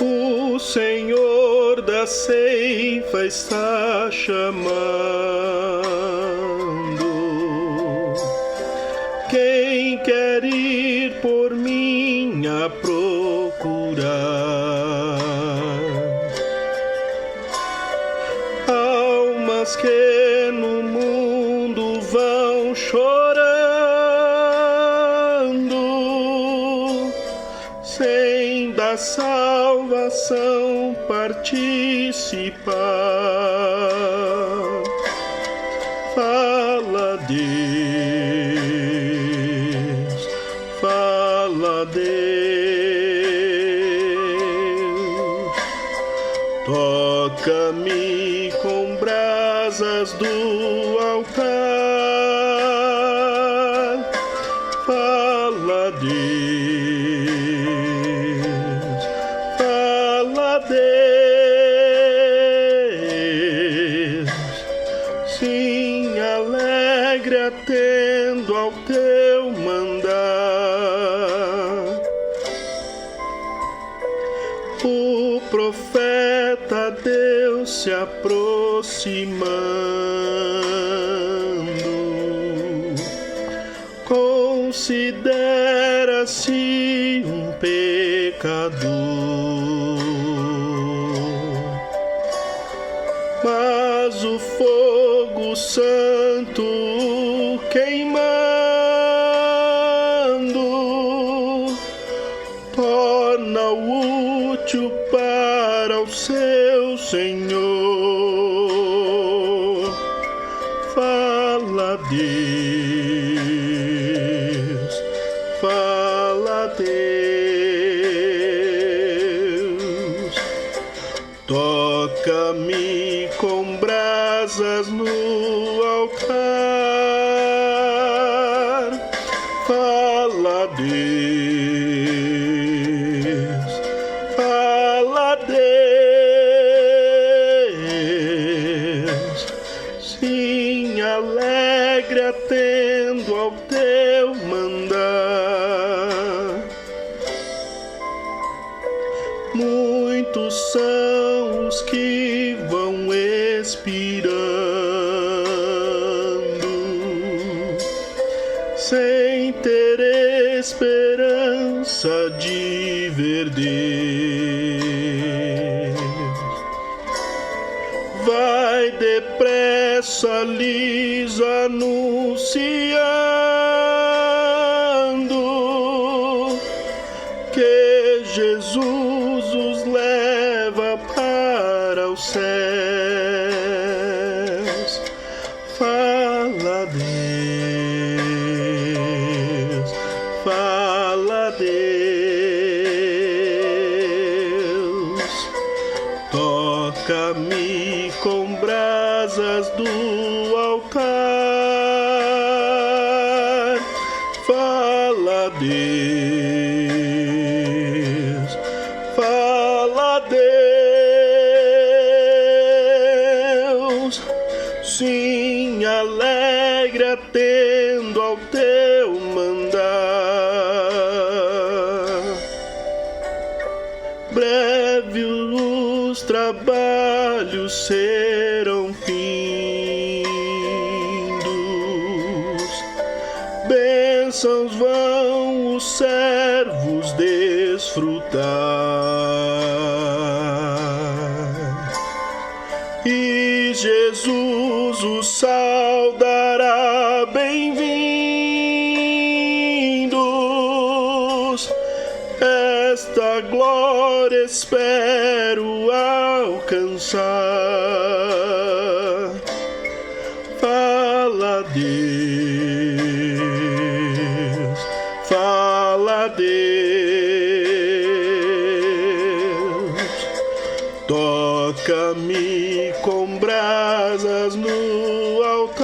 O Senhor da ceifa está chamando. Quem quer ir por mim a procurar? Almas que no mundo vão chorando, sem da salvação participar. Fala, Deus, fala, Deus, toca-me com brasas do altar. Fala, Deus, fala, Deus, sim, alegre atendo ao teu mandar. O profeta Deus se aproximando, considera-se um pecador, mas o fogo santo queimando torna-o útil para o seu Senhor. Fala, Deus, fala, Deus, toca-me com brasas no altar. Fala, Deus, fala, Deus, sim, alegre atendo ao teu mandar. Muitos são os que vão expirando, sem ter esperança de ver Deus. Vai depressa lhes anunciando que Jesus os leva para os céus. Fala, Deus, fala, Deus, toca-me com brasas do altar. Fala, Deus, fala, Deus, sim, alegre atendo ao teu mandar. Breve os trabalhos serão findos, bênçãos vão os servos desfrutar, e Jesus os saudará bem-vindos. Esta glória espero alcançar. Fala, Deus, fala, Deus, toca-me com brasas no altar.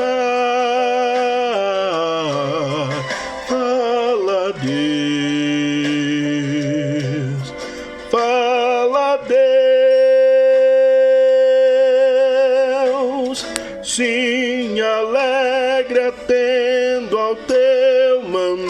Fala, Deus, fala, Deus, sim, alegre atendo ao teu mandar.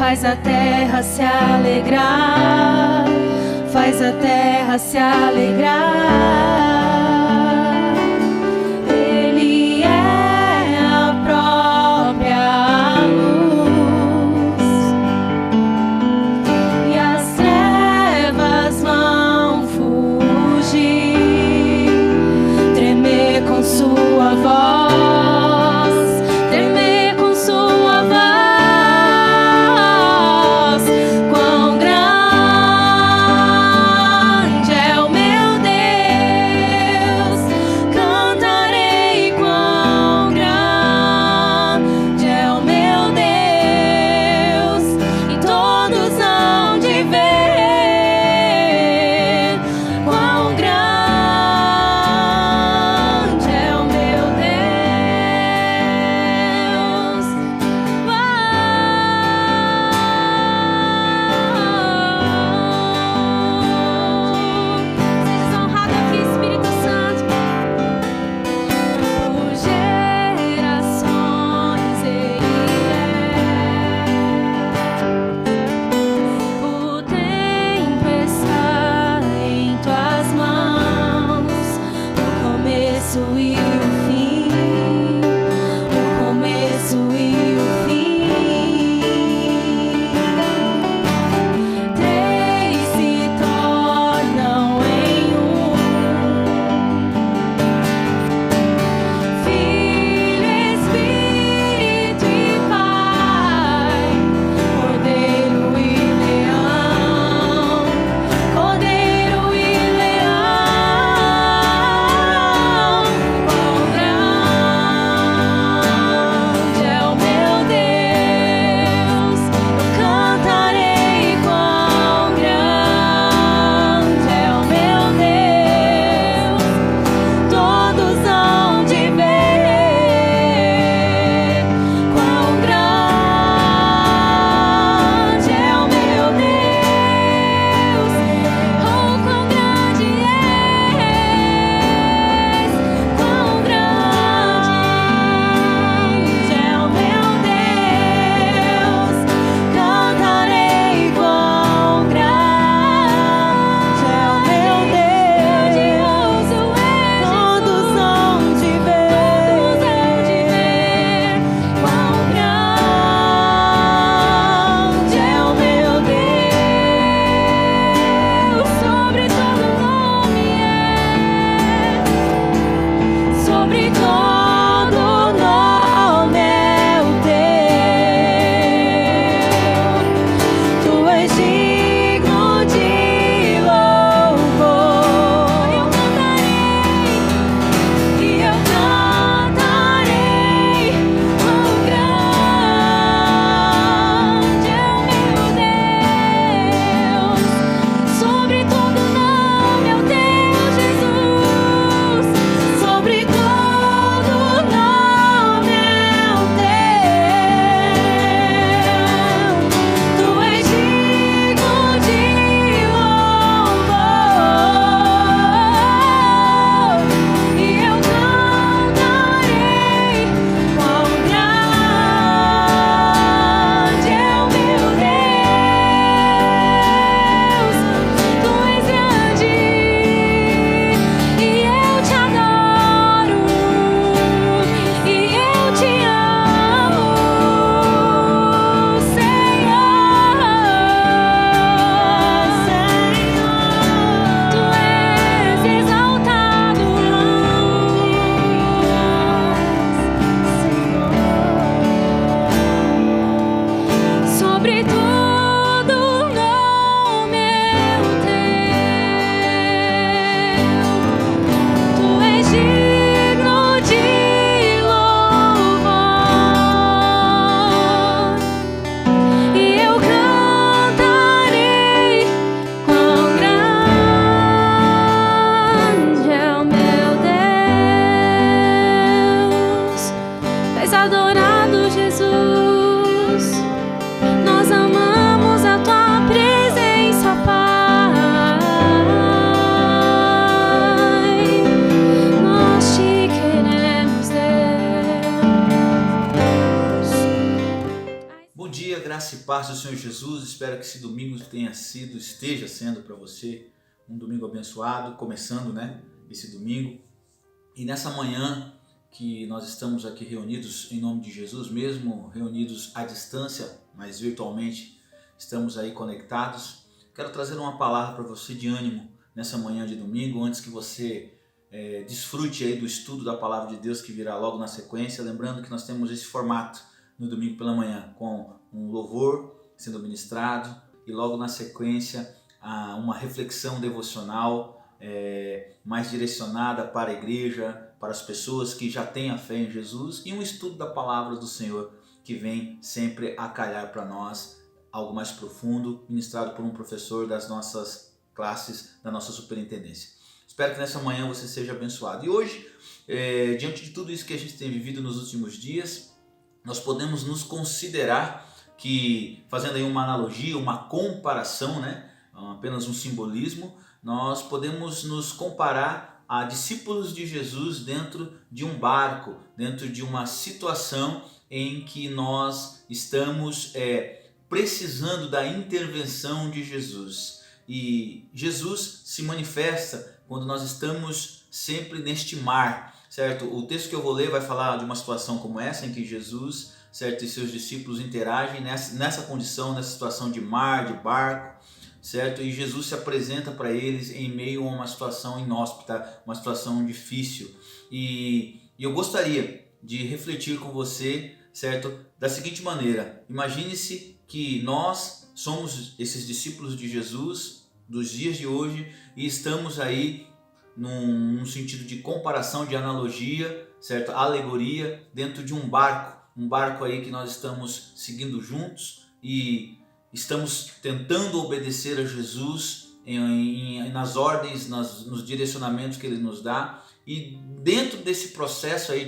faz a terra se alegrar, faz a terra se alegrar. Ele é a própria luz e as trevas vão fugir, tremer com sua voz, tremer com sua voz. Quão grande é o meu Deus, cantarei. Quão grande é o meu Deus, e todos hão de ver. Quão grande é o meu Deus. Seja honrado aqui, Espírito Santo. Por gerações Ele é. O tempo está em tuas mãos, o começo e o fim, o começo e o fim. Três se tornam em um: Filho, Espírito e Pai, Cordeiro e Leão, Cordeiro e Leão. Quão grande é o meu Deus, eu cantarei. Quão grande é o meu Deus, todos hão de ver. Quão grande é o meu Deus, oh, quão grande és. Quão grande é o meu Deus, cantarei. Quão grande é o meu Deus, todos hão de ver. Quão grande é o meu Deus, sobre todo nome sobre todo nome é o teu. Tu és digno de louvor. Eu cantarei, e eu cantarei. Quão grande é o meu Deus, sobre todo nome é o teu, Jesus. Sobre todo nome é o teu. Tu és digno de louvor, e eu cantarei. Quão grande é o meu Deus, tu és grande, e eu te adoro, e eu te amo, Senhor. Tu és exaltado, Senhor. Sobre todo nome é o teu. Tu és digno de louvor, e eu cantarei. Quão grande é o meu Deus. És adorado, Jesus. Nós amamos. Bom dia, graça e paz do Senhor Jesus. Espero que esse domingo esteja sendo para você um domingo abençoado, começando, esse domingo. E nessa manhã que nós estamos aqui reunidos em nome de Jesus, mesmo reunidos à distância, mas virtualmente estamos aí conectados. Quero trazer uma palavra para você de ânimo nessa manhã de domingo, antes que você desfrute aí do estudo da palavra de Deus que virá logo na sequência. Lembrando que nós temos esse formato no domingo pela manhã, com um louvor sendo ministrado e logo na sequência uma reflexão devocional mais direcionada para a igreja, para as pessoas que já têm a fé em Jesus, e um estudo da palavra do Senhor que vem sempre a calhar para nós, algo mais profundo, ministrado por um professor das nossas classes, da nossa superintendência. Espero que nessa manhã você seja abençoado. E hoje, diante de tudo isso que a gente tem vivido nos últimos dias, nós podemos nos considerar que, fazendo aí uma analogia, uma comparação, apenas um simbolismo, nós podemos nos comparar a discípulos de Jesus dentro de um barco, dentro de uma situação em que nós estamos precisando da intervenção de Jesus. E Jesus se manifesta quando nós estamos sempre neste mar, certo? O texto que eu vou ler vai falar de uma situação como essa, em que Jesus, certo, e seus discípulos interagem nessa condição, nessa situação de mar, de barco, certo? E Jesus se apresenta para eles em meio a uma situação inóspita, uma situação difícil. E eu gostaria de refletir com você, certo, da seguinte maneira: imagine-se que nós somos esses discípulos de Jesus dos dias de hoje e estamos aí num sentido de comparação, de analogia, certo? Alegoria, dentro de um barco aí que nós estamos seguindo juntos e estamos tentando obedecer a Jesus nas ordens, nos direcionamentos que Ele nos dá. E dentro desse processo aí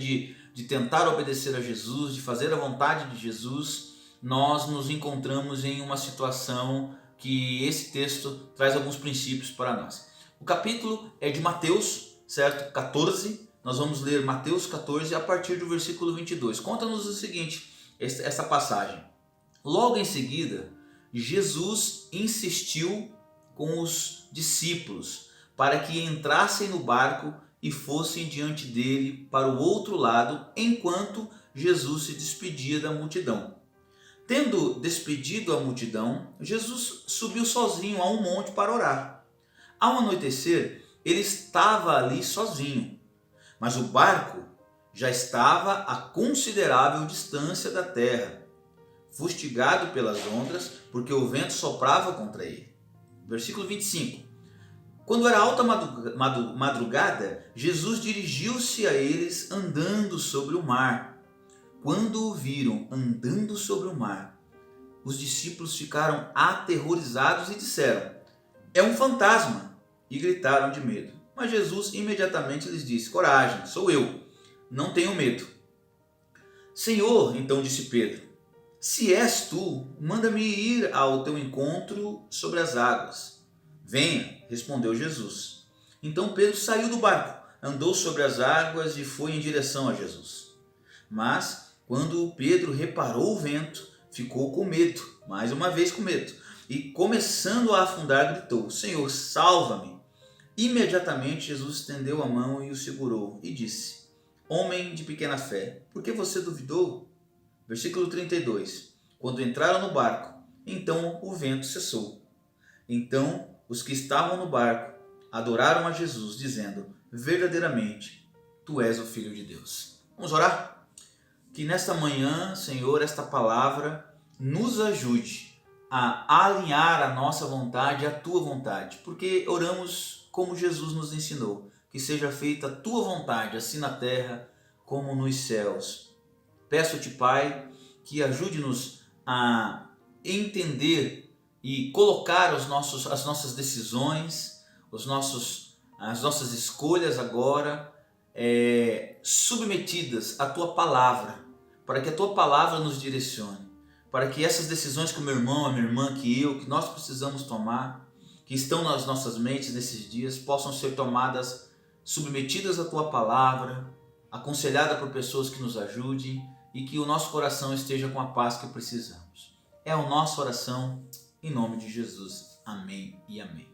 de tentar obedecer a Jesus, de fazer a vontade de Jesus, nós nos encontramos em uma situação que esse texto traz alguns princípios para nós. O capítulo é de Mateus, certo? 14, nós vamos ler Mateus 14 a partir do versículo 22. Conta-nos o seguinte, essa passagem. Logo em seguida, Jesus insistiu com os discípulos para que entrassem no barco e fossem diante dele para o outro lado, enquanto Jesus se despedia da multidão. Tendo despedido a multidão, Jesus subiu sozinho a um monte para orar. Ao anoitecer, ele estava ali sozinho, mas o barco já estava a considerável distância da terra, fustigado pelas ondas, porque o vento soprava contra ele. Versículo 25. Quando era alta madrugada, Jesus dirigiu-se a eles andando sobre o mar. Quando o viram andando sobre o mar, os discípulos ficaram aterrorizados e disseram: "É um fantasma!" E gritaram de medo. Mas Jesus imediatamente lhes disse: "Coragem, sou eu, não tenham medo." "Senhor," então disse Pedro, "se és tu, manda-me ir ao teu encontro sobre as águas." "Venha," respondeu Jesus. Então Pedro saiu do barco, andou sobre as águas e foi em direção a Jesus. Mas quando Pedro reparou o vento, ficou com medo, mais uma vez com medo, e começando a afundar, gritou: "Senhor, salva-me!" Imediatamente Jesus estendeu a mão e o segurou e disse: "Homem de pequena fé, por que você duvidou?" Versículo 32. Quando entraram no barco, então o vento cessou. Então os que estavam no barco adoraram a Jesus, dizendo: "Verdadeiramente, tu és o Filho de Deus." Vamos orar? Que nesta manhã, Senhor, esta palavra nos ajude a alinhar a nossa vontade à tua vontade, porque oramos como Jesus nos ensinou, que seja feita a tua vontade, assim na terra como nos céus. Peço-te, Pai, que ajude-nos a entender e colocar as nossas decisões, as nossas escolhas agora submetidas à tua palavra, para que a tua palavra nos direcione, para que essas decisões que o meu irmão, a minha irmã, que nós precisamos tomar, que estão nas nossas mentes nesses dias, possam ser tomadas, submetidas à tua palavra, aconselhadas por pessoas que nos ajudem e que o nosso coração esteja com a paz que precisamos. É a nossa oração em nome de Jesus. Amém e amém.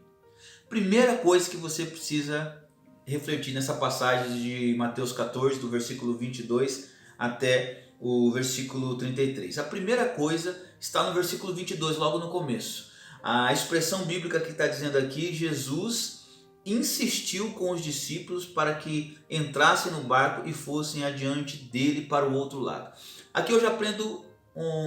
Primeira coisa que você precisa refletir nessa passagem de Mateus 14, do versículo 22 até o versículo 33. A primeira coisa está no versículo 22, logo no começo. A expressão bíblica que está dizendo aqui, Jesus insistiu com os discípulos para que entrassem no barco e fossem adiante dele para o outro lado. Aqui eu já aprendo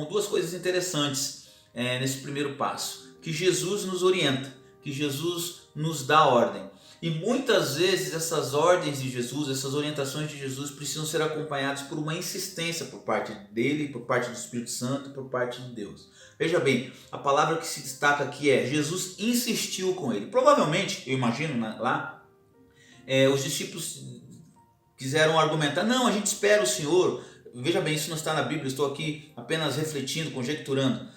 duas coisas interessantes nesse primeiro passo. Que Jesus nos orienta, que Jesus nos dá ordem. E muitas vezes essas ordens de Jesus, essas orientações de Jesus precisam ser acompanhadas por uma insistência por parte dele, por parte do Espírito Santo, por parte de Deus. Veja bem, a palavra que se destaca aqui é Jesus insistiu com ele. Provavelmente, eu imagino lá, os discípulos quiseram argumentar, não, a gente espera o Senhor. Veja bem, isso não está na Bíblia, estou aqui apenas refletindo, conjecturando.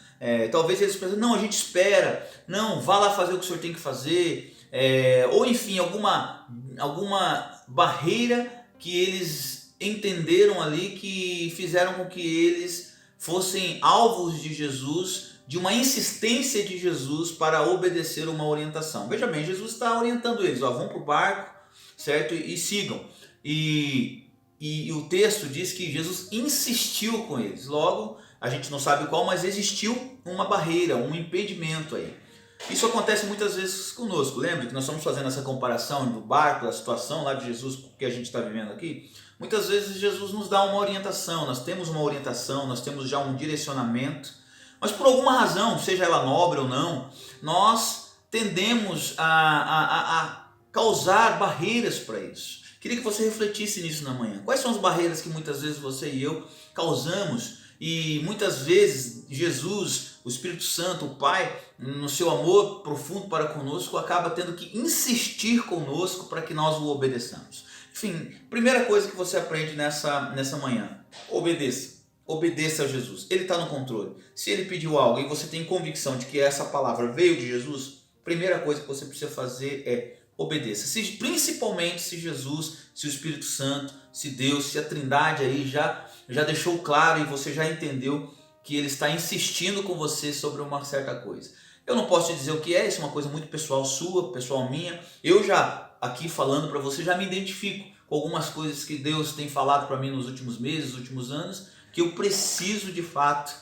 Talvez eles pensem, não, a gente espera, não, vá lá fazer o que o Senhor tem que fazer. Ou enfim, alguma barreira que eles entenderam ali que fizeram com que eles fossem alvos de Jesus, de uma insistência de Jesus para obedecer uma orientação. Veja bem, Jesus está orientando eles, vão para o barco, certo? E sigam. E o texto diz que Jesus insistiu com eles. Logo, a gente não sabe qual, mas existiu uma barreira, um impedimento aí. Isso acontece muitas vezes conosco. Lembra que nós estamos fazendo essa comparação do barco, da situação lá de Jesus que a gente está vivendo aqui? Muitas vezes Jesus nos dá uma orientação, nós temos uma orientação, nós temos já um direcionamento, mas por alguma razão, seja ela nobre ou não, nós tendemos a causar barreiras para isso. Queria que você refletisse nisso na manhã. Quais são as barreiras que muitas vezes você e eu causamos? E muitas vezes Jesus, o Espírito Santo, o Pai, no seu amor profundo para conosco, acaba tendo que insistir conosco para que nós o obedeçamos. Enfim, primeira coisa que você aprende nessa manhã, obedeça. Obedeça a Jesus, Ele está no controle. Se Ele pediu algo e você tem convicção de que essa palavra veio de Jesus, primeira coisa que você precisa fazer é obedeça. Principalmente se Jesus, se o Espírito Santo, se Deus, se a Trindade aí já deixou claro e você já entendeu que Ele está insistindo com você sobre uma certa coisa. Eu não posso te dizer o que é, isso é uma coisa muito pessoal sua, pessoal minha. Eu já, aqui falando para você, já me identifico com algumas coisas que Deus tem falado para mim nos últimos meses, nos últimos anos, que eu preciso de fato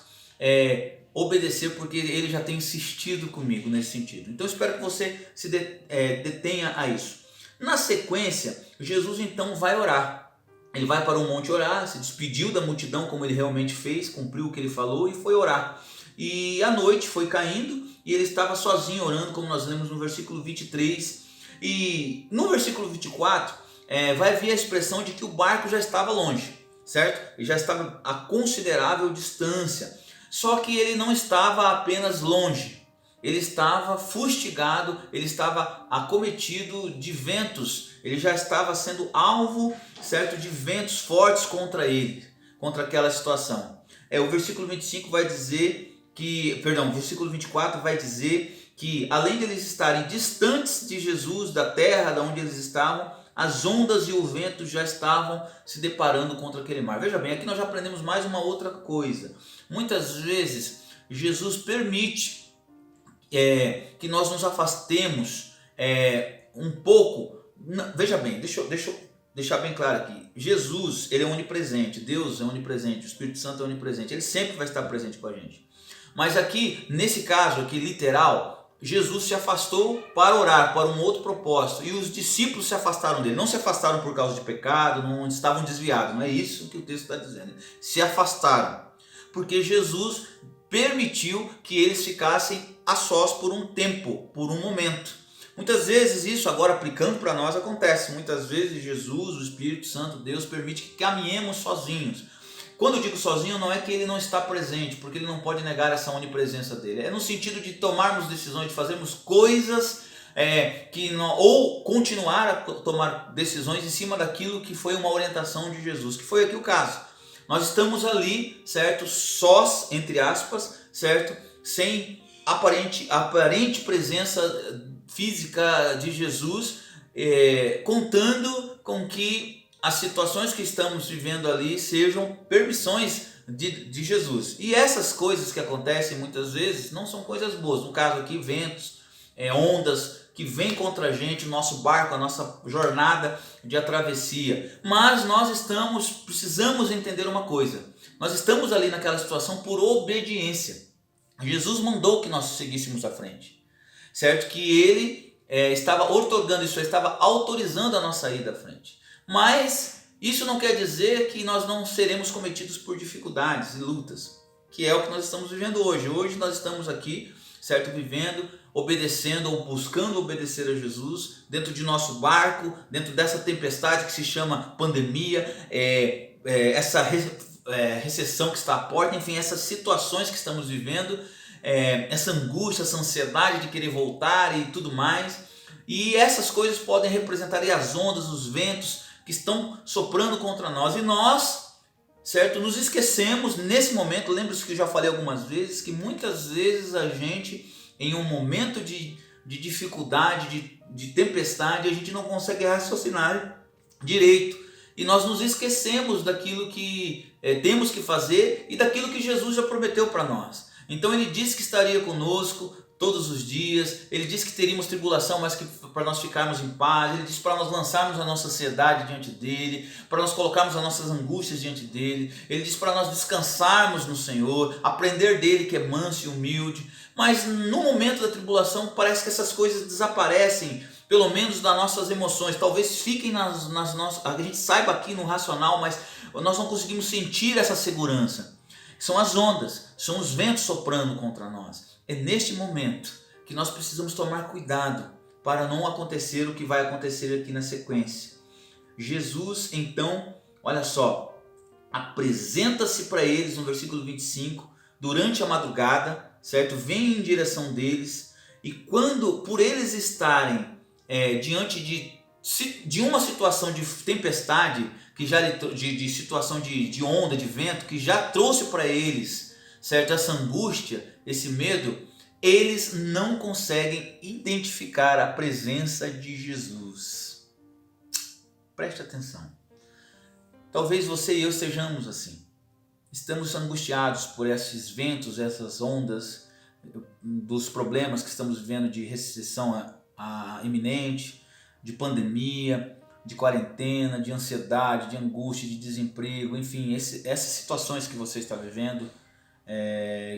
obedecer, porque Ele já tem insistido comigo nesse sentido. Então eu espero que você se detenha a isso. Na sequência, Jesus então vai orar. Ele vai para o monte orar, se despediu da multidão como ele realmente fez, cumpriu o que ele falou e foi orar. E a noite foi caindo e ele estava sozinho orando, como nós lemos no versículo 23. E no versículo 24 vai vir a expressão de que o barco já estava longe, certo? Ele já estava a considerável distância. Só que ele não estava apenas longe, ele estava fustigado, ele estava acometido de ventos, ele já estava sendo alvo, certo, de ventos fortes contra ele, contra aquela situação. O versículo 25 vai dizer o versículo 24 vai dizer que além de eles estarem distantes de Jesus, da terra de onde eles estavam, as ondas e o vento já estavam se deparando contra aquele mar. Veja bem, aqui nós já aprendemos mais uma outra coisa. Muitas vezes Jesus permite que nós nos afastemos um pouco. Veja bem, deixa eu deixar bem claro aqui. Jesus, Ele é onipresente, Deus é onipresente, o Espírito Santo é onipresente, Ele sempre vai estar presente com a gente. Mas aqui, nesse caso aqui literal, Jesus se afastou para orar, para um outro propósito, e os discípulos se afastaram dele. Não se afastaram por causa de pecado, não estavam desviados, não é isso que o texto está dizendo. Se afastaram, porque Jesus permitiu que eles ficassem a sós por um tempo, por um momento. Muitas vezes isso, agora aplicando para nós, acontece. Muitas vezes Jesus, o Espírito Santo, Deus, permite que caminhemos sozinhos. Quando eu digo sozinho, não é que Ele não está presente, porque Ele não pode negar essa onipresença dele. É no sentido de tomarmos decisões, de fazermos coisas ou continuar a tomar decisões em cima daquilo que foi uma orientação de Jesus, que foi aqui o caso. Nós estamos ali, certo, sós, entre aspas, certo, sem aparente presença física de Jesus, contando com que as situações que estamos vivendo ali sejam permissões de Jesus. E essas coisas que acontecem muitas vezes não são coisas boas. No caso aqui, ventos, ondas que vêm contra a gente, o nosso barco, a nossa jornada de travessia. Mas nós precisamos entender uma coisa. Nós estamos ali naquela situação por obediência. Jesus mandou que nós seguíssemos à frente. Certo? Que ele estava outorgando isso, estava autorizando a nossa ida à frente. Mas isso não quer dizer que nós não seremos cometidos por dificuldades e lutas, que é o que nós estamos vivendo hoje. Hoje nós estamos aqui, certo, vivendo, obedecendo ou buscando obedecer a Jesus dentro de nosso barco, dentro dessa tempestade que se chama pandemia, essa recessão que está à porta, enfim, essas situações que estamos vivendo, essa angústia, essa ansiedade de querer voltar e tudo mais. E essas coisas podem representar aí as ondas, os ventos que estão soprando contra nós. E nós, certo, nos esquecemos nesse momento. Lembre-se que eu já falei algumas vezes que muitas vezes a gente, em um momento de dificuldade, de tempestade, a gente não consegue raciocinar direito. E nós nos esquecemos daquilo que temos que fazer e daquilo que Jesus já prometeu para nós. Então ele disse que estaria conosco todos os dias, ele disse que teríamos tribulação, mas que para nós ficarmos em paz, ele disse para nós lançarmos a nossa ansiedade diante dele, para nós colocarmos as nossas angústias diante dele, ele disse para nós descansarmos no Senhor, aprender dele que é manso e humilde. Mas no momento da tribulação parece que essas coisas desaparecem, pelo menos das nossas emoções, talvez fiquem nas nossas, a gente saiba aqui no racional, mas nós não conseguimos sentir essa segurança. São as ondas, são os ventos soprando contra nós. É neste momento que nós precisamos tomar cuidado para não acontecer o que vai acontecer aqui na sequência. Jesus, então, olha só, apresenta-se para eles no versículo 25, durante a madrugada, certo? Vem em direção deles, e quando, por eles estarem diante de uma situação de tempestade, que já de situação de onda, de vento, que já trouxe para eles, certo, essa angústia, esse medo, eles não conseguem identificar a presença de Jesus. Preste atenção. Talvez você e eu estejamos assim. Estamos angustiados por esses ventos, essas ondas, dos problemas que estamos vivendo de recessão iminente, de pandemia, de quarentena, de ansiedade, de angústia, de desemprego, enfim, essas situações que você está vivendo,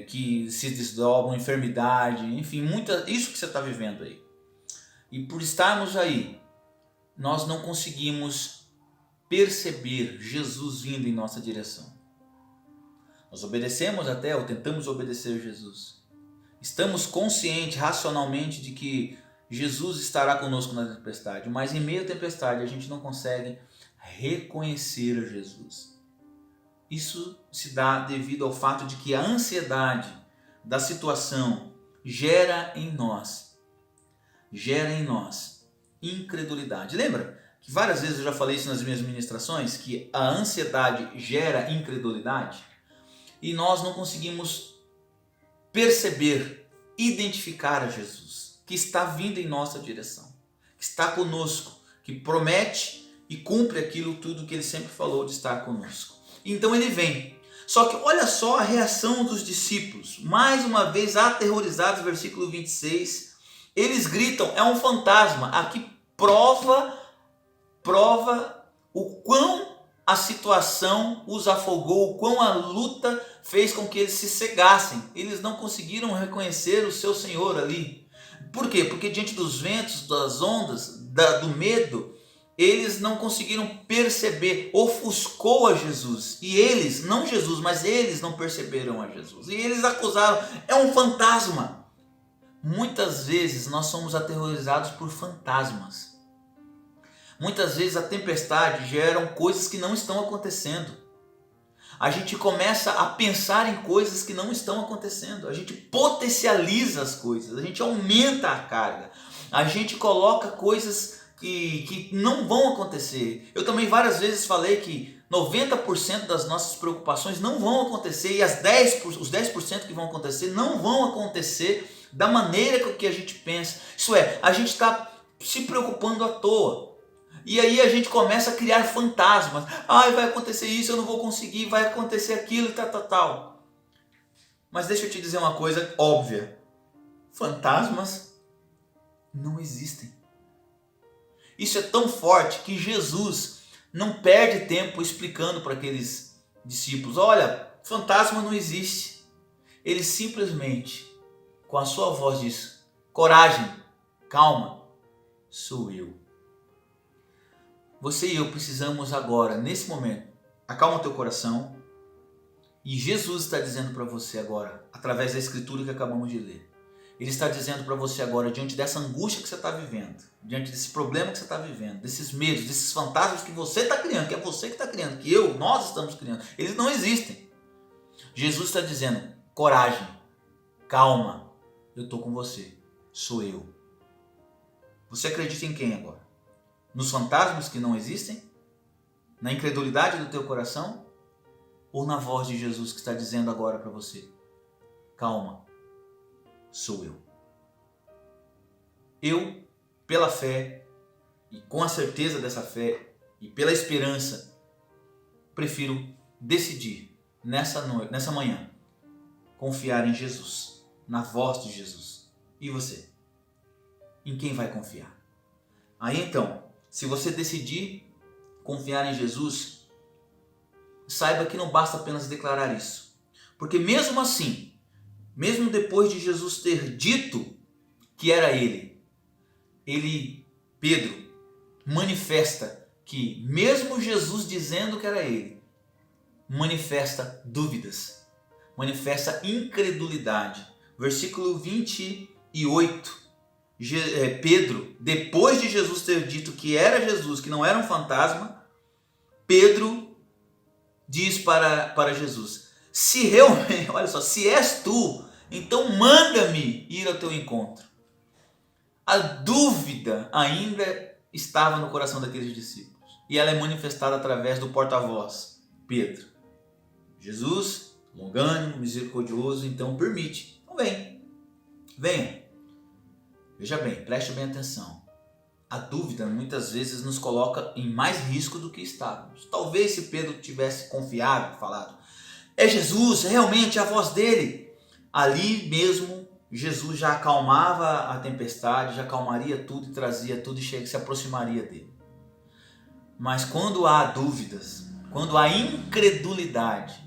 que se desdobram, enfermidade, enfim, isso que você está vivendo aí. E por estarmos aí, nós não conseguimos perceber Jesus vindo em nossa direção. Nós obedecemos até, ou tentamos obedecer Jesus. Estamos conscientes, racionalmente, de que Jesus estará conosco na tempestade, mas em meio à tempestade a gente não consegue reconhecer a Jesus. Isso se dá devido ao fato de que a ansiedade da situação gera em nós incredulidade. Lembra que várias vezes eu já falei isso nas minhas ministrações, que a ansiedade gera incredulidade? E nós não conseguimos perceber, identificar a Jesus, que está vindo em nossa direção, que está conosco, que promete e cumpre aquilo tudo que ele sempre falou de estar conosco. Então ele vem. Só que olha só a reação dos discípulos, mais uma vez aterrorizados, versículo 26, eles gritam, é um fantasma. Aqui prova o quão a situação os afogou, o quão a luta fez com que eles se cegassem. Eles não conseguiram reconhecer o seu Senhor ali. Por quê? Porque diante dos ventos, das ondas, do medo, eles não conseguiram perceber, ofuscou a Jesus. E eles, não Jesus, mas eles não perceberam a Jesus. E eles acusaram, é um fantasma. Muitas vezes nós somos aterrorizados por fantasmas. Muitas vezes a tempestade gera coisas que não estão acontecendo. A gente começa a pensar em coisas que não estão acontecendo. A gente potencializa as coisas, a gente aumenta a carga. A gente coloca coisas que não vão acontecer. Eu também várias vezes falei que 90% das nossas preocupações não vão acontecer, e os 10% que vão acontecer não vão acontecer da maneira que a gente pensa. Isso é, a gente está se preocupando à toa. E aí a gente começa a criar fantasmas. Ai, vai acontecer isso, eu não vou conseguir, vai acontecer aquilo e tal. Mas deixa eu te dizer uma coisa óbvia. Fantasmas não existem. Isso é tão forte que Jesus não perde tempo explicando para aqueles discípulos: olha, fantasma não existe. Ele simplesmente, com a sua voz, diz: coragem, calma, sou eu. Você e eu precisamos agora, nesse momento, acalma o teu coração. E Jesus está dizendo para você agora, através da escritura que acabamos de ler. Ele está dizendo para você agora, diante dessa angústia que você está vivendo, diante desse problema que você está vivendo, desses medos, desses fantasmas que você está criando, que é você que está criando, que nós estamos criando. Eles não existem. Jesus está dizendo: coragem, calma, eu estou com você, sou eu. Você acredita em quem agora? Nos fantasmas que não existem? Na incredulidade do teu coração? Ou na voz de Jesus que está dizendo agora para você: calma, sou eu. Eu, pela fé, e com a certeza dessa fé, e pela esperança, prefiro decidir nessa manhã confiar em Jesus, na voz de Jesus. E você? Em quem vai confiar? Aí então, se você decidir confiar em Jesus, saiba que não basta apenas declarar isso. Porque mesmo assim, mesmo depois de Jesus ter dito que era ele, Pedro, manifesta que mesmo Jesus dizendo que era ele, manifesta dúvidas, manifesta incredulidade. Versículo 28, Pedro, depois de Jesus ter dito que era Jesus, que não era um fantasma, Pedro diz para Jesus: se realmente, olha só, se és tu, então manda-me ir ao teu encontro. A dúvida ainda estava no coração daqueles discípulos, e ela é manifestada através do porta-voz, Pedro. Jesus, longânimo, misericordioso, então permite. Então venha. Veja bem, preste bem atenção. A dúvida muitas vezes nos coloca em mais risco do que estávamos. Talvez se Pedro tivesse confiado, falado: é Jesus, realmente é a voz dele. Ali mesmo Jesus já acalmava a tempestade, já acalmaria tudo e trazia tudo e se aproximaria dele. Mas quando há dúvidas, quando há incredulidade,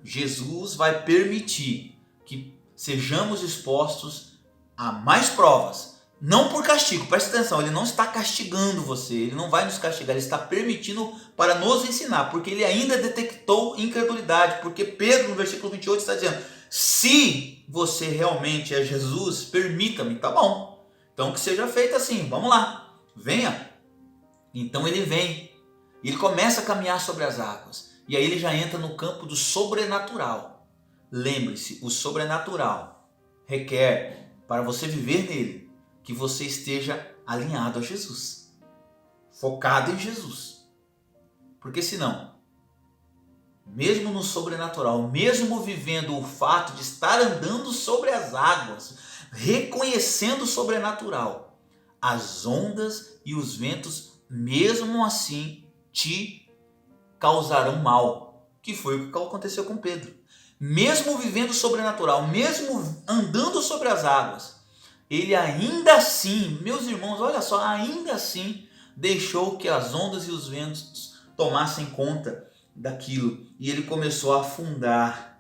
Jesus vai permitir que sejamos expostos a mais provas. Não por castigo, preste atenção, ele não está castigando você, ele não vai nos castigar, ele está permitindo para nos ensinar, porque ele ainda detectou incredulidade, porque Pedro no versículo 28 está dizendo: se você realmente é Jesus, permita-me. Tá bom, então que seja feito assim, vamos lá, venha. Então ele vem, ele começa a caminhar sobre as águas, e aí ele já entra no campo do sobrenatural. Lembre-se, o sobrenatural requer, para você viver nele, que você esteja alinhado a Jesus, focado em Jesus. Porque senão, mesmo no sobrenatural, mesmo vivendo o fato de estar andando sobre as águas, reconhecendo o sobrenatural, as ondas e os ventos, mesmo assim, te causarão mal, que foi o que aconteceu com Pedro. Mesmo vivendo o sobrenatural, mesmo andando sobre as águas, ele ainda assim, meus irmãos, olha só, ainda assim deixou que as ondas e os ventos tomassem conta daquilo, e ele começou a afundar.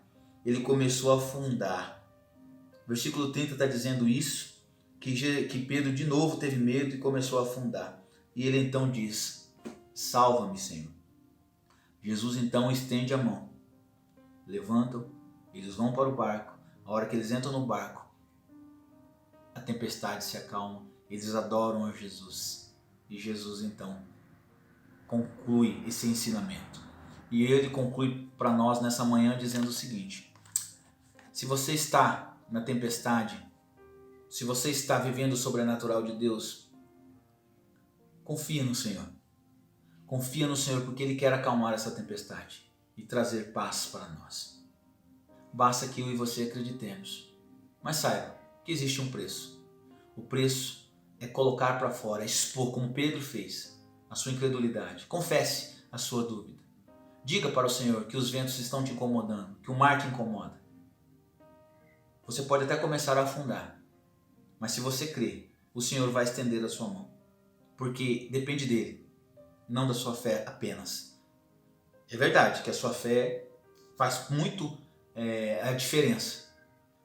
Versículo 30 está dizendo isso, que Pedro de novo teve medo e começou a afundar. E ele então diz: salva-me, Senhor. Jesus então estende a mão, levantam, eles vão para o barco. A hora que eles entram no barco, a tempestade se acalma, eles adoram a Jesus. E Jesus então conclui esse ensinamento. E ele conclui para nós nessa manhã dizendo o seguinte: se você está na tempestade, se você está vivendo o sobrenatural de Deus, confia no Senhor. Confia no Senhor, porque Ele quer acalmar essa tempestade e trazer paz para nós. Basta que eu e você acreditemos. Mas saiba que existe um preço. O preço é colocar para fora, é expor, como Pedro fez. a sua incredulidade. Confesse a sua dúvida. Diga para o Senhor que os ventos estão te incomodando, que o mar te incomoda. Você pode até começar a afundar, mas se você crer, o Senhor vai estender a sua mão, porque depende dele, não da sua fé apenas. É verdade que a sua fé faz muito a diferença,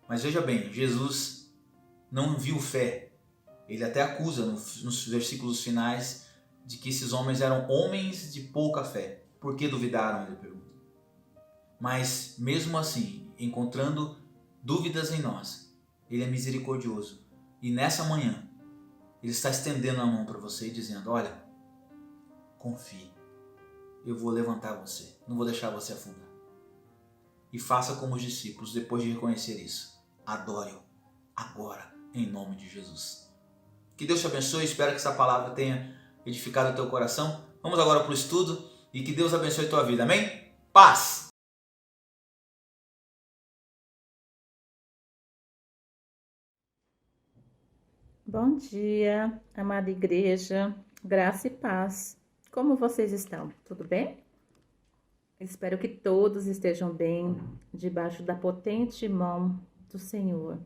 mas veja bem, Jesus não viu fé. Ele até acusa nos versículos finais de que esses homens eram homens de pouca fé. Por que duvidaram? Ele pergunta. Mas mesmo assim, encontrando dúvidas em nós, Ele é misericordioso. E nessa manhã, Ele está estendendo a mão para você e dizendo, olha, confie, eu vou levantar você, não vou deixar você afundar. E faça como os discípulos, depois de reconhecer isso. Adore-o agora, em nome de Jesus. Que Deus te abençoe, espero que essa palavra tenha edificado o teu coração. Vamos agora para o estudo e que Deus abençoe a tua vida, amém? Paz! Bom dia, amada igreja, graça e paz. Como vocês estão? Tudo bem? Espero que todos estejam bem, debaixo da potente mão do Senhor.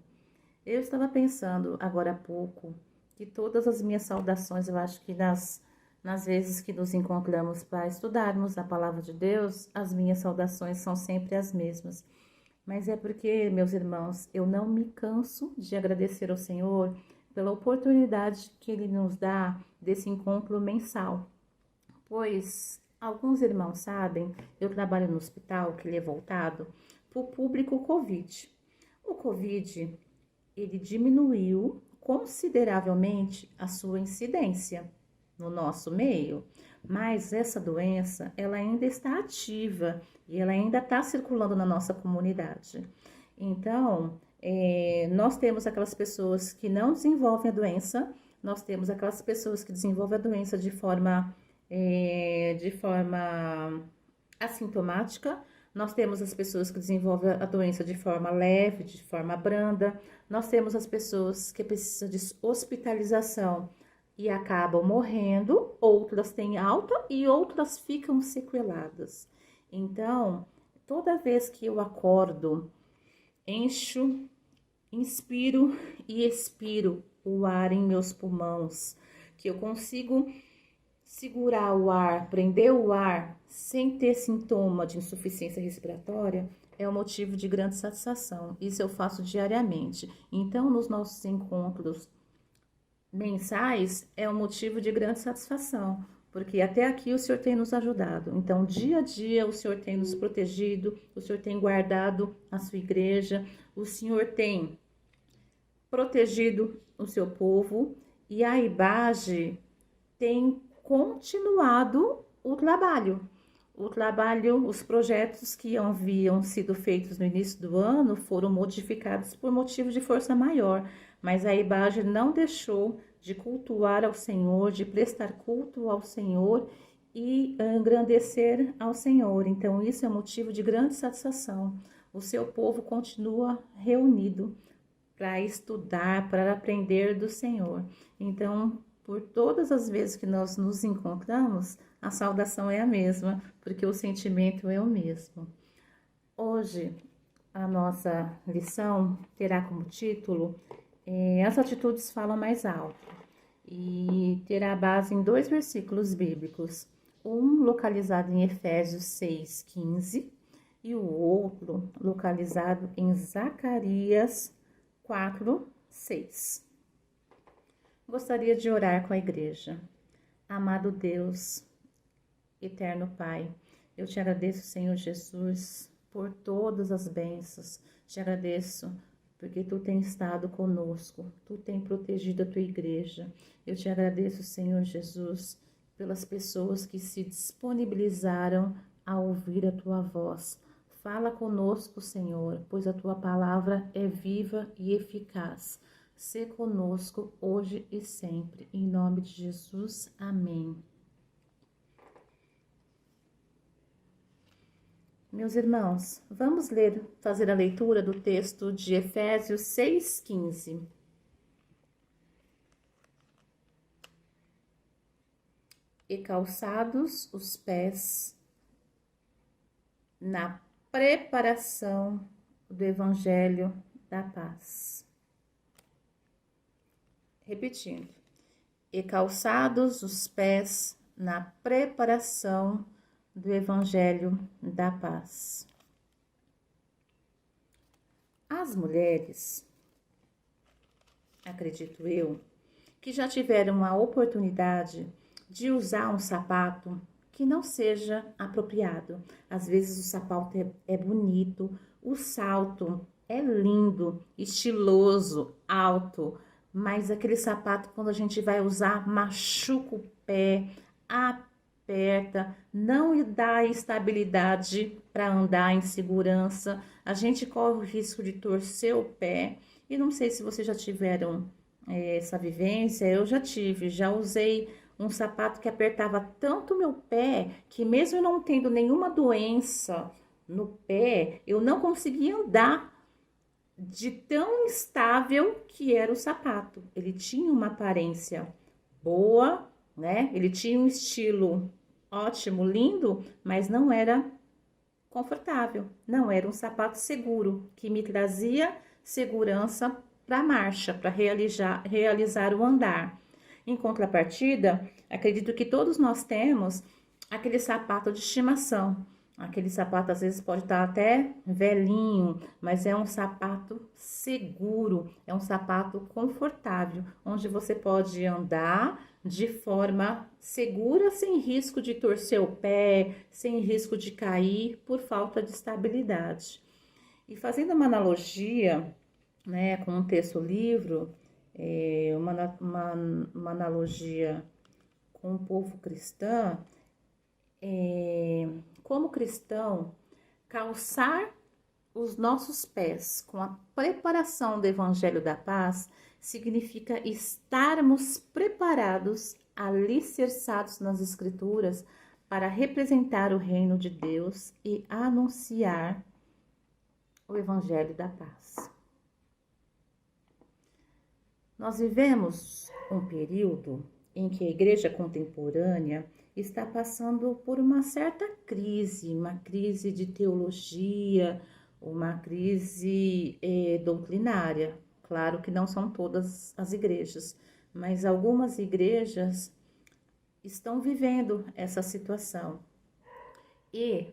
Eu estava pensando agora há pouco que todas as minhas saudações, eu acho que nas vezes que nos encontramos para estudarmos a palavra de Deus, as minhas saudações são sempre as mesmas. Mas é porque, meus irmãos, eu não me canso de agradecer ao Senhor pela oportunidade que Ele nos dá desse encontro mensal. Pois, alguns irmãos sabem, eu trabalho no hospital que ele é voltado para o público Covid. O Covid, ele diminuiu consideravelmente a sua incidência no nosso meio, mas essa doença, ela ainda está ativa e ela ainda está circulando na nossa comunidade. Então, nós temos aquelas pessoas que não desenvolvem a doença, nós temos aquelas pessoas que desenvolvem a doença de forma assintomática, nós temos as pessoas que desenvolvem a doença de forma leve, de forma branda, nós temos as pessoas que precisam de hospitalização e acabam morrendo, outras têm alta e outras ficam sequeladas. Então, toda vez que eu acordo, inspiro e expiro o ar em meus pulmões, que eu consigo segurar o ar, prender o ar sem ter sintoma de insuficiência respiratória, é um motivo de grande satisfação. Isso eu faço diariamente. Então, nos nossos encontros mensais, é um motivo de grande satisfação, porque até aqui o Senhor tem nos ajudado. Então, dia a dia, o Senhor tem nos protegido, o Senhor tem guardado a sua igreja, o Senhor tem protegido o seu povo e a IBAGE tem continuado o trabalho, os projetos que haviam sido feitos no início do ano foram modificados por motivo de força maior, mas a IBAGE não deixou de cultuar ao Senhor, de prestar culto ao Senhor e engrandecer ao Senhor. Então, isso é motivo de grande satisfação. O seu povo continua reunido para estudar, para aprender do Senhor. Então, por todas as vezes que nós nos encontramos, a saudação é a mesma, porque o sentimento é o mesmo. Hoje, a nossa lição terá como título As Atitudes Falam Mais Alto, e terá base em 2 versículos bíblicos, um localizado em Efésios 6:15 e o outro localizado em Zacarias 4:6. Gostaria de orar com a igreja. Amado Deus, eterno Pai, eu te agradeço, Senhor Jesus, por todas as bênçãos. Te agradeço porque Tu tens estado conosco, Tu tens protegido a Tua igreja. Eu te agradeço, Senhor Jesus, pelas pessoas que se disponibilizaram a ouvir a Tua voz. Fala conosco, Senhor, pois a Tua palavra é viva e eficaz. Sê conosco hoje e sempre. Em nome de Jesus, amém. Meus irmãos, vamos fazer a leitura do texto de Efésios 6:15. e calçados os pés na preparação do Evangelho da paz. Repetindo, e calçados os pés na preparação do Evangelho da paz. As mulheres, acredito eu, que já tiveram a oportunidade de usar um sapato que não seja apropriado. Às vezes o sapato é bonito, o salto é lindo, estiloso, alto, mas aquele sapato, quando a gente vai usar, machuca o pé, aperta, não dá estabilidade para andar em segurança. A gente corre o risco de torcer o pé. E não sei se vocês já tiveram essa vivência, eu já tive, já usei um sapato que apertava tanto meu pé, que mesmo eu não tendo nenhuma doença no pé, eu não conseguia andar de tão instável que era o sapato. Ele tinha uma aparência boa, né? Ele tinha um estilo ótimo, lindo, mas não era confortável. Não era um sapato seguro, que me trazia segurança para a marcha, para realizar o andar. Em contrapartida, acredito que todos nós temos aquele sapato de estimação. Aquele sapato às vezes pode estar até velhinho, mas é um sapato seguro, é um sapato confortável, onde você pode andar de forma segura, sem risco de torcer o pé, sem risco de cair por falta de estabilidade. E fazendo uma analogia, né, com um texto-livro, uma analogia com o povo cristão, como cristão, calçar os nossos pés com a preparação do Evangelho da Paz significa estarmos preparados, alicerçados nas Escrituras, para representar o reino de Deus e anunciar o Evangelho da Paz. Nós vivemos um período em que a igreja contemporânea está passando por uma certa crise, uma crise de teologia, uma crise doutrinária. Claro que não são todas as igrejas, mas algumas igrejas estão vivendo essa situação. E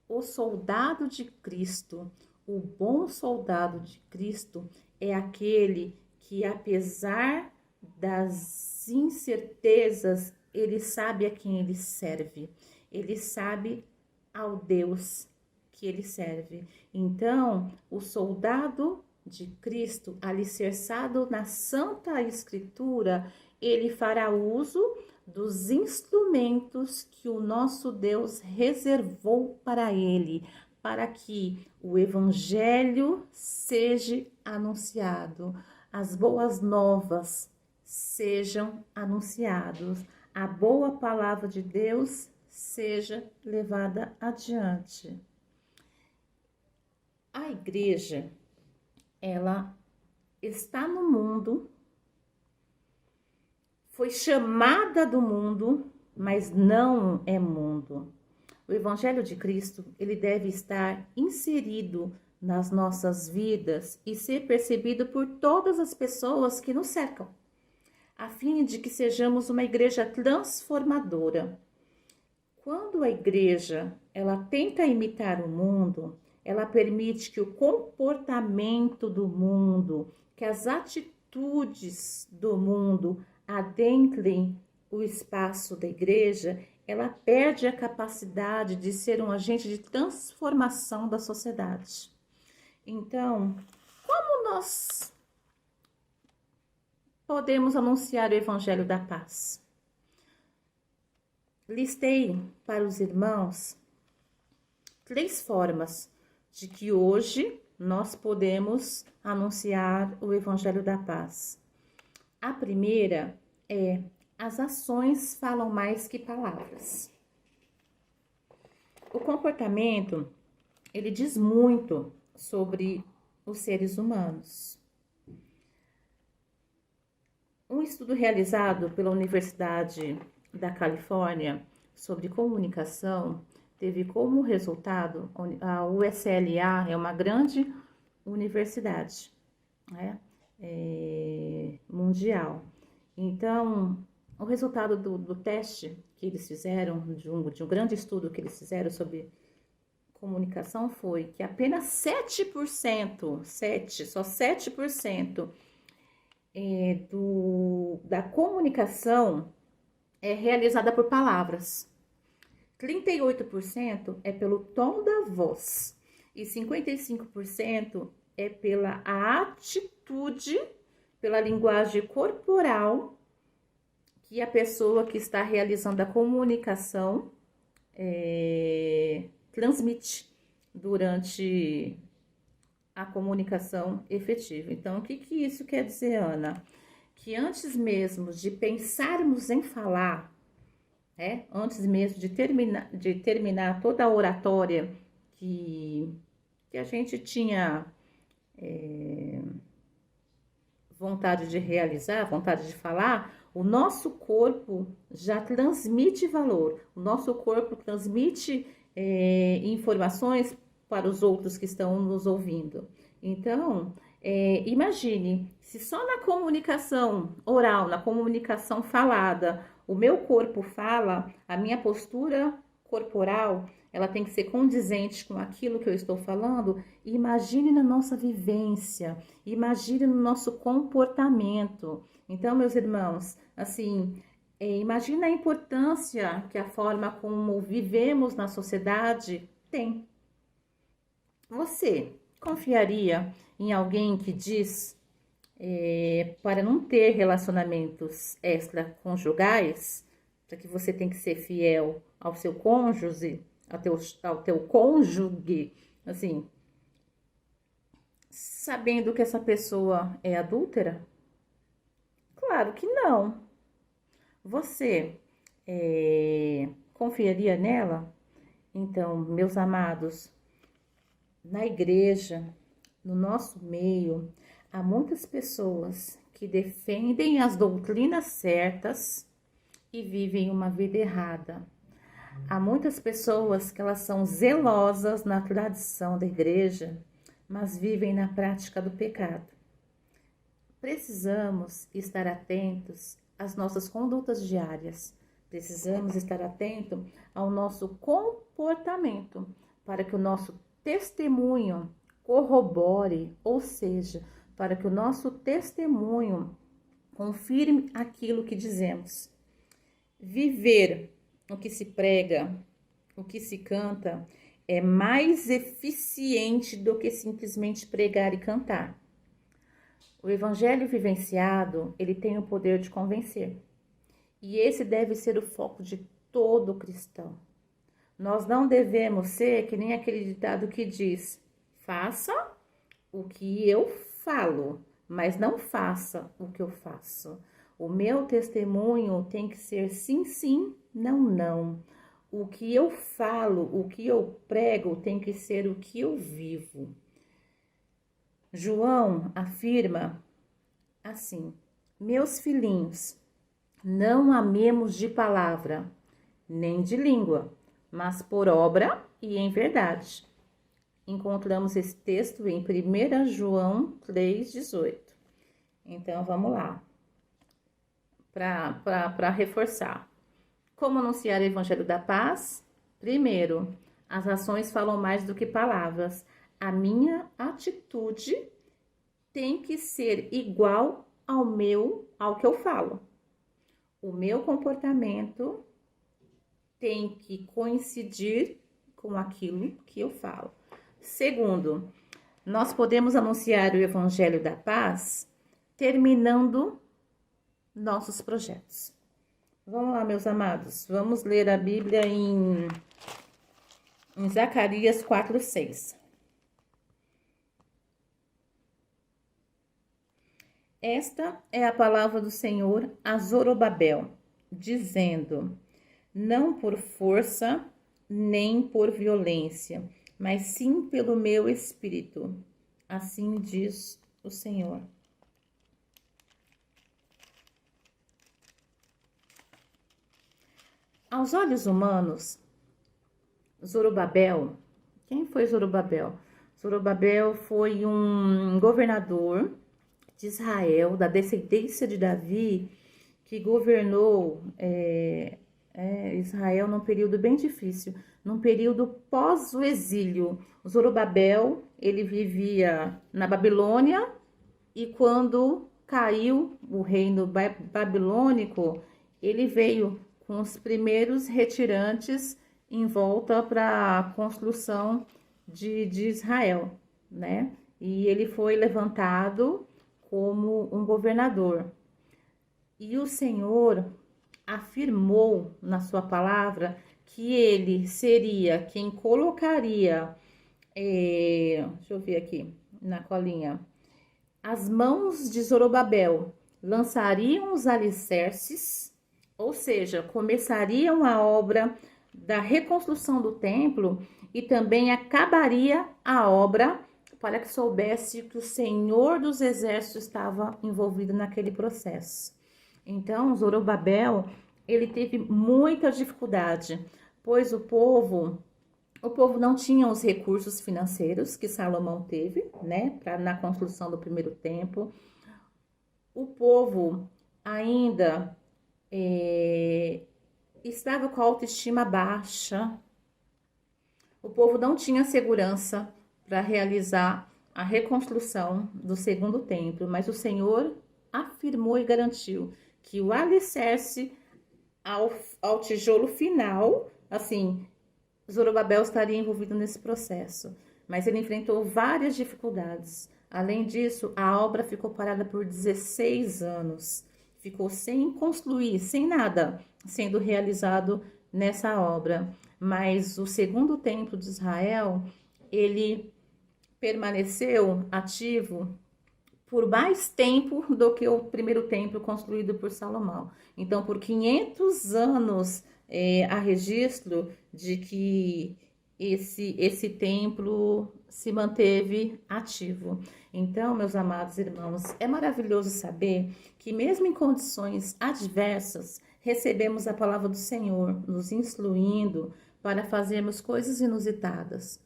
o soldado de Cristo, o bom soldado de Cristo, é aquele que, apesar das incertezas, ele sabe a quem ele serve, ele sabe ao Deus que ele serve. Então, o soldado de Cristo, alicerçado na Santa Escritura, ele fará uso dos instrumentos que o nosso Deus reservou para ele, para que o Evangelho seja anunciado, as boas novas sejam anunciadas, a boa palavra de Deus seja levada adiante. A igreja, ela está no mundo, foi chamada do mundo, mas não é mundo. O Evangelho de Cristo, ele deve estar inserido nas nossas vidas e ser percebido por todas as pessoas que nos cercam, a fim de que sejamos uma igreja transformadora. Quando a igreja, ela tenta imitar o mundo, ela permite que o comportamento do mundo, que as atitudes do mundo adentrem o espaço da igreja, ela perde a capacidade de ser um agente de transformação da sociedade. Então, como nós podemos anunciar o Evangelho da Paz? Listei para os irmãos 3 formas de que hoje nós podemos anunciar o Evangelho da Paz. A primeira é: as ações falam mais que palavras. O comportamento, ele diz muito sobre os seres humanos. Um estudo realizado pela Universidade da Califórnia sobre comunicação teve como resultado a USLA, é uma grande universidade, né, mundial. Então, o resultado do teste que eles fizeram, de um grande estudo que eles fizeram sobre comunicação, foi que apenas 7%, só 7% da comunicação é realizada por palavras. 38% é pelo tom da voz e 55% é pela atitude, pela linguagem corporal que a pessoa que está realizando a comunicação transmite durante a comunicação efetiva. Então, o que isso quer dizer, Ana? Que antes mesmo de pensarmos em falar, antes mesmo de terminar toda a oratória que a gente tinha vontade de realizar, vontade de falar, o nosso corpo já transmite valor, o nosso corpo transmite informações para os outros que estão nos ouvindo. Então, imagine, se só na comunicação oral, na comunicação falada, o meu corpo fala, a minha postura corporal, ela tem que ser condizente com aquilo que eu estou falando. Imagine na nossa vivência, imagine no nosso comportamento. Então, meus irmãos, assim, imagine a importância que a forma como vivemos na sociedade tem. Você confiaria em alguém que diz para não ter relacionamentos extraconjugais, para que você tem que ser fiel ao seu cônjuge, ao teu cônjuge, assim, sabendo que essa pessoa é adúltera? Claro que não. Você confiaria nela? Então, meus amados, na igreja, no nosso meio, há muitas pessoas que defendem as doutrinas certas e vivem uma vida errada. Há muitas pessoas que elas são zelosas na tradição da igreja, mas vivem na prática do pecado. Precisamos estar atentos às nossas condutas diárias. Precisamos estar atentos ao nosso comportamento, para que o nosso testemunho corrobore, ou seja, para que o nosso testemunho confirme aquilo que dizemos. Viver o que se prega, o que se canta, é mais eficiente do que simplesmente pregar e cantar. O evangelho vivenciado, ele tem o poder de convencer. E esse deve ser o foco de todo cristão. Nós não devemos ser que nem aquele ditado que diz: faça o que eu falo, mas não faça o que eu faço. O meu testemunho tem que ser sim, sim, não, não. O que eu falo, o que eu prego tem que ser o que eu vivo. João afirma assim: meus filhinhos, não amemos de palavra, nem de língua, mas por obra e em verdade. Encontramos esse texto em 1 João 3,18. Então, vamos lá. Para reforçar. Como anunciar o evangelho da paz? Primeiro, as ações falam mais do que palavras. A minha atitude tem que ser igual ao que eu falo. O meu comportamento tem que coincidir com aquilo que eu falo. Segundo, nós podemos anunciar o evangelho da paz terminando nossos projetos. Vamos lá, meus amados, vamos ler a Bíblia em Zacarias 4:6. Esta é a palavra do Senhor a Zorobabel, dizendo: não por força, nem por violência, mas sim pelo meu espírito. Assim diz o Senhor. Aos olhos humanos, Zorobabel, quem foi Zorobabel? Zorobabel foi um governador de Israel, da descendência de Davi, que governou Israel num período bem difícil, num período pós o exílio. Zorobabel, ele vivia na Babilônia, e quando caiu o reino babilônico, ele veio com os primeiros retirantes em volta para a construção de Israel, né? E ele foi levantado como um governador. E o Senhor afirmou na sua palavra que ele seria quem colocaria, deixa eu ver aqui na colinha, as mãos de Zorobabel lançariam os alicerces, ou seja, começariam a obra da reconstrução do templo e também acabaria a obra, para que soubesse que o Senhor dos Exércitos estava envolvido naquele processo. Então, Zorobabel, ele teve muita dificuldade, pois o povo não tinha os recursos financeiros que Salomão teve, né, na construção do primeiro templo. O povo ainda estava com a autoestima baixa. O povo não tinha segurança para realizar a reconstrução do segundo templo, mas o Senhor afirmou e garantiu que o alicerce ao tijolo final, assim, Zorobabel estaria envolvido nesse processo, mas ele enfrentou várias dificuldades. Além disso, a obra ficou parada por 16 anos, ficou sem construir, sem nada sendo realizado nessa obra. Mas o segundo templo de Israel, ele permaneceu ativo por mais tempo do que o primeiro templo construído por Salomão. Então, por 500 anos, há registro de que esse templo se manteve ativo. Então, meus amados irmãos, é maravilhoso saber que mesmo em condições adversas, recebemos a palavra do Senhor, nos instruindo para fazermos coisas inusitadas.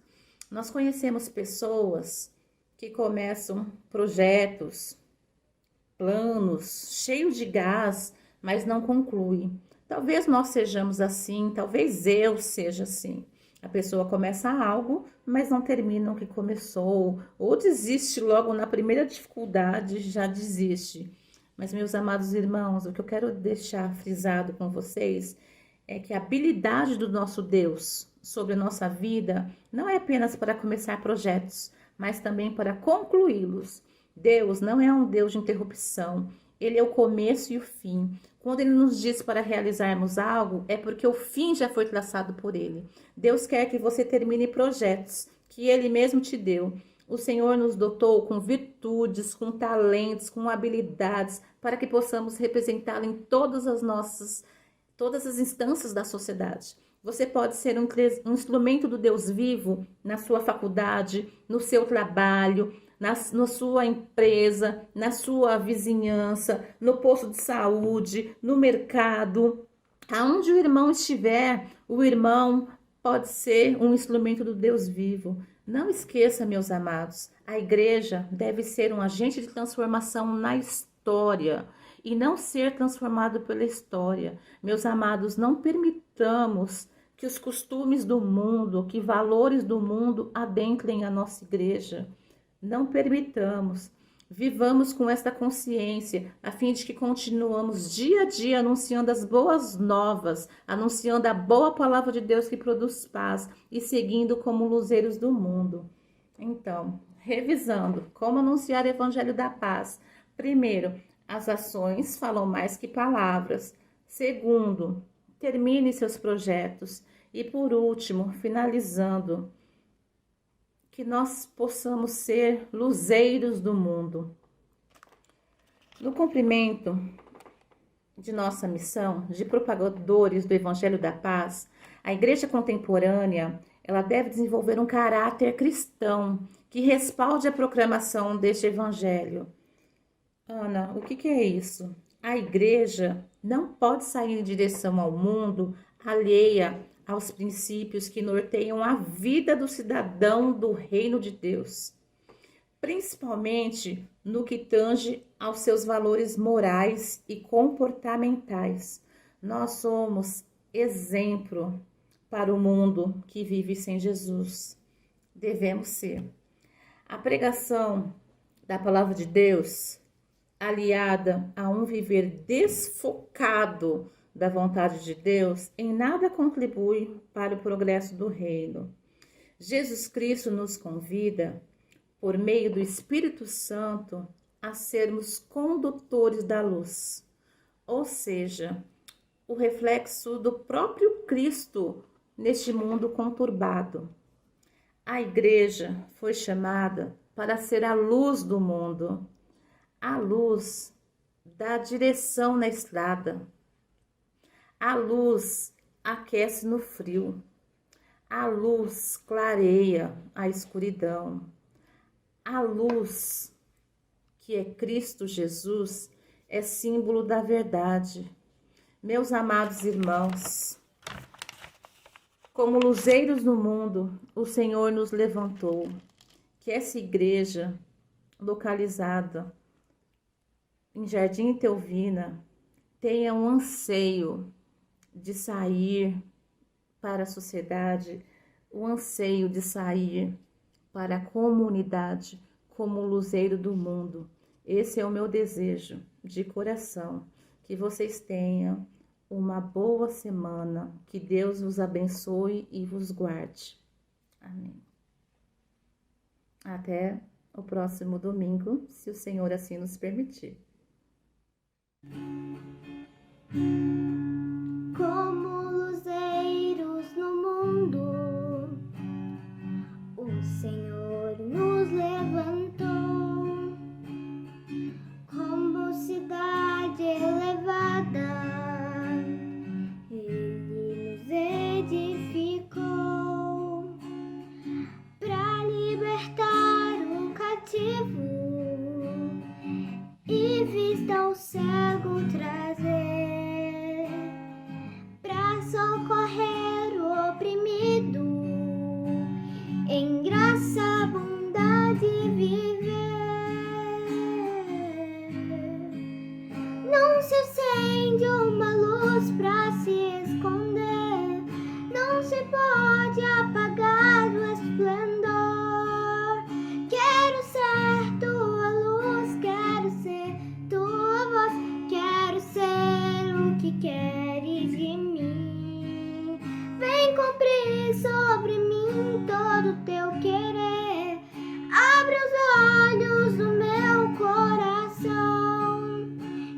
Nós conhecemos pessoas que começam projetos, planos, cheios de gás, mas não concluem. Talvez nós sejamos assim, talvez eu seja assim. A pessoa começa algo, mas não termina o que começou, ou desiste logo na primeira dificuldade, já desiste. Mas, meus amados irmãos, o que eu quero deixar frisado com vocês é que a habilidade do nosso Deus sobre a nossa vida não é apenas para começar projetos, mas também para concluí-los. Deus não é um Deus de interrupção, Ele é o começo e o fim. Quando Ele nos diz para realizarmos algo, é porque o fim já foi traçado por Ele. Deus quer que você termine projetos que Ele mesmo te deu. O Senhor nos dotou com virtudes, com talentos, com habilidades, para que possamos representá-lo em todas as instâncias da sociedade. Você pode ser um instrumento do Deus vivo na sua faculdade, no seu trabalho, na sua empresa, na sua vizinhança, no posto de saúde, no mercado. Aonde o irmão estiver, o irmão pode ser um instrumento do Deus vivo. Não esqueça, meus amados, a igreja deve ser um agente de transformação na história e não ser transformado pela história. Meus amados, não permitamos que os costumes do mundo, que valores do mundo adentrem a nossa igreja. Não permitamos. Vivamos com esta consciência, a fim de que continuamos dia a dia anunciando as boas novas, anunciando a boa palavra de Deus que produz paz e seguindo como luzeiros do mundo. Então, revisando, como anunciar o evangelho da paz? Primeiro, as ações falam mais que palavras. Segundo, termine seus projetos. E por último, finalizando, que nós possamos ser luzeiros do mundo. No cumprimento de nossa missão de propagadores do Evangelho da Paz, a Igreja Contemporânea, ela deve desenvolver um caráter cristão que respalde a proclamação deste Evangelho. Ana, o que é isso? A Igreja não pode sair em direção ao mundo alheia aos princípios que norteiam a vida do cidadão do reino de Deus, principalmente no que tange aos seus valores morais e comportamentais. Nós somos exemplo para o mundo que vive sem Jesus. Devemos ser. A pregação da palavra de Deus, aliada a um viver desfocado da vontade de Deus, em nada contribui para o progresso do reino. Jesus Cristo nos convida, por meio do Espírito Santo, a sermos condutores da luz, ou seja, o reflexo do próprio Cristo neste mundo conturbado. A igreja foi chamada para ser a luz do mundo, a luz dá direção na estrada, a luz aquece no frio, a luz clareia a escuridão, a luz, que é Cristo Jesus, é símbolo da verdade. Meus amados irmãos, como luzeiros no mundo, o Senhor nos levantou. Que essa igreja, localizada em Jardim Teuvina, tenha um anseio de sair para a sociedade, o anseio de sair para a comunidade como luzeiro do mundo. Esse é o meu desejo de coração, que vocês tenham uma boa semana, que Deus vos abençoe e vos guarde. Amém. Até o próximo domingo, se o Senhor assim nos permitir. Como luzeiros no mundo, o Senhor nos levantou. Como cidade elevada, Ele nos edificou. Para libertar o cativo e vista ao cego trazer, para socorrer o oprimido, em graça, bondade viver. Não se acende uma luz para se esconder, não se pode apagar o esplendor. Quero ser tua luz, quero ser tua voz, quero ser o que queres de mim. Vem cumprir sobre mim todo o teu querer, abre os olhos do meu coração.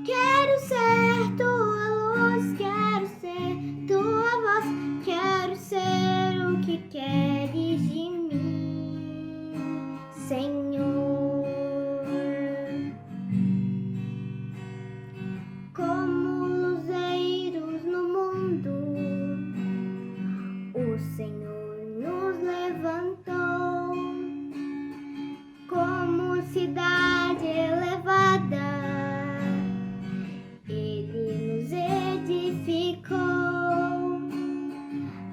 Quero ser tua luz, quero ser tua voz, quero ser o que queres de mim, Senhor. Como luzeiros no mundo, o Senhor nos levantou. Como cidade elevada, Ele nos edificou.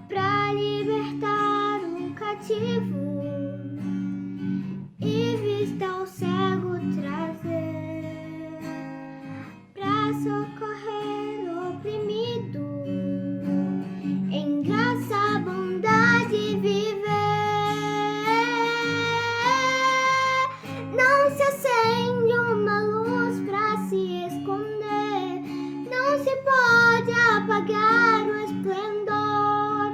Para libertar o cativo e vista ao cego trazer, para socorrer o oprimido, em graça, bondade viver. Não se acende uma luz para se esconder, não se pode apagar o esplendor.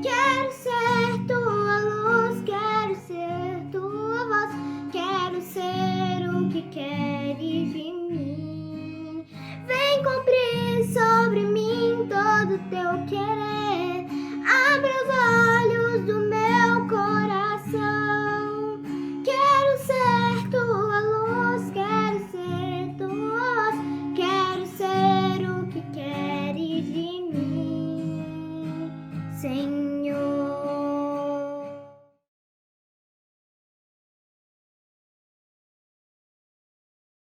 Quero ser tua luz, quero ser tua voz, quero ser o que queres de mim. Vem cumprir sobre mim todo o teu querer, abre os olhos do meu coração. Quero ser tua luz, quero ser tua voz, quero ser o que queres de mim, Senhor.